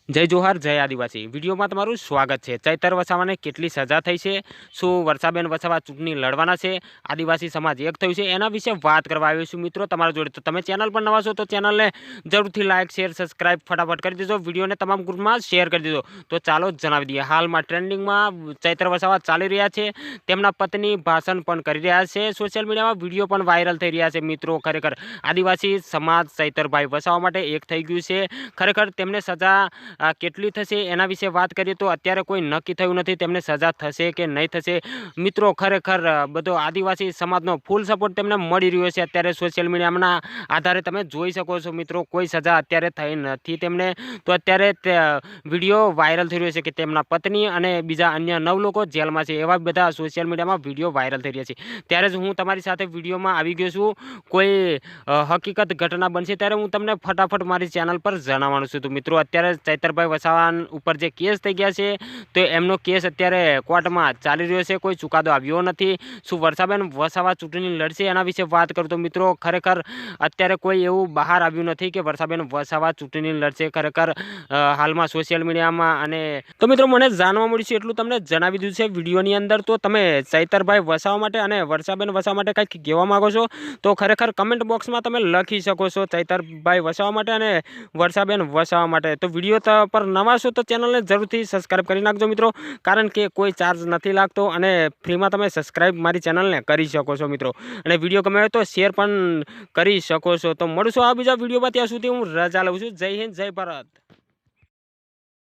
જય જોહાર જય આદિવાસી વિડીયોમાં તમારું સ્વાગત છે। ચૈતર વસાવાને કેટલી સજા થઈ છે, શું વર્ષાબેન વસાવા ચૂંટણી લડવાના છે, આદિવાસી સમાજ એક થયું છે, એના વિશે વાત કરવા આવ્યો છું મિત્રો તમારા જોડે। તો તમે ચેનલ પર નવા છો તો ચેનલને જરૂરથી લાઇક શેર સબસ્ક્રાઇબ ફટાફટ કરી દેજો, વિડીયોને તમામ ગ્રુપમાં શેર કરી દેજો। તો ચાલો જણાવી દઈએ, હાલમાં ટ્રેન્ડિંગમાં ચૈતર વસાવા ચાલી રહ્યા છે, તેમના પત્ની ભાષણ પણ કરી રહ્યા છે, સોશિયલ મીડિયામાં વિડીયો પણ વાયરલ થઈ રહ્યા છે। મિત્રો ખરેખર આદિવાસી સમાજ ચૈતરભાઈ વસાવા માટે એક થઈ ગયું છે। ખરેખર તેમને સજા કેટલી થશે એના વિશે વાત કરીએ તો અત્યારે કોઈ નક્કી થયું નથી તેમને સજા થશે કે નહીં થશે। મિત્રો ખરેખર બધો આદિવાસી સમાજનો ફૂલ સપોર્ટ તેમને મળી રહ્યો છે અત્યારે સોશિયલ મીડિયાના આધારે તમે જોઈ શકો છો। મિત્રો કોઈ સજા અત્યારે થઈ નથી તેમને, તો અત્યારે વિડીયો વાયરલ થઈ રહ્યો છે કે તેમના પત્ની અને બીજા અન્ય 9 લોકો જેલમાં છે, એવા બધા સોશિયલ મીડિયામાં વિડીયો વાયરલ થઈ રહ્યા છે। ત્યારે જ હું તમારી સાથે વિડીયોમાં આવી ગયો છું, કોઈ હકીકત ઘટના બનશે ત્યારે હું તમને ફટાફટ મારી ચેનલ પર જણાવવાનું છું। તો મિત્રો અત્યારે ચૈતરભાઈ વસાવા ઉપર જે કેસ થઈ ગયા છે તો એમનો કેસ અત્યારે કોર્ટમાં ચાલી રહ્યો છે, કોઈ ચુકાદો આવ્યો નથી। શું વર્ષાબેન વસાવા ચૂંટણી લડશે એના વિશે વાત કરું તો મિત્રો ખરેખર અત્યારે કોઈ એવું બહાર આવ્યું નથી કે વર્ષાબેન વસાવા ચૂંટણી લડશે। ખરેખર હાલમાં સોશિયલ મીડિયામાં અને તો મિત્રો મને જાણવા મળ્યું છે એટલું તમને જણાવી દીધું છે વિડીયોની અંદર। તો તમે ચૈતરભાઈ વસાવા માટે અને વર્ષાબેન વસાવા માટે કંઈક કહેવા માંગો છો તો ખરેખર કમેન્ટ બોક્સમાં તમે લખી શકો છો, ચૈતરભાઈ વસાવા માટે અને વર્ષાબેન વસાવા માટે। તો વિડીયો પર નવા છો તો ચેનલને જરૂરથી સબસ્ક્રાઇબ કરી નાખજો મિત્રો, કારણ કે કોઈ ચાર્જ નથી લાગતો અને ફ્રીમાં તમે સબસ્ક્રાઇબ મારી ચેનલને કરી શકો છો મિત્રો। અને વિડીયો ગમે હોય તો શેર પણ કરી શકો છો। તો મળશું આ બીજા વિડીયોમાં, ત્યાં સુધી હું રજા લઉં છું। જય હિન્દ જય ભારત।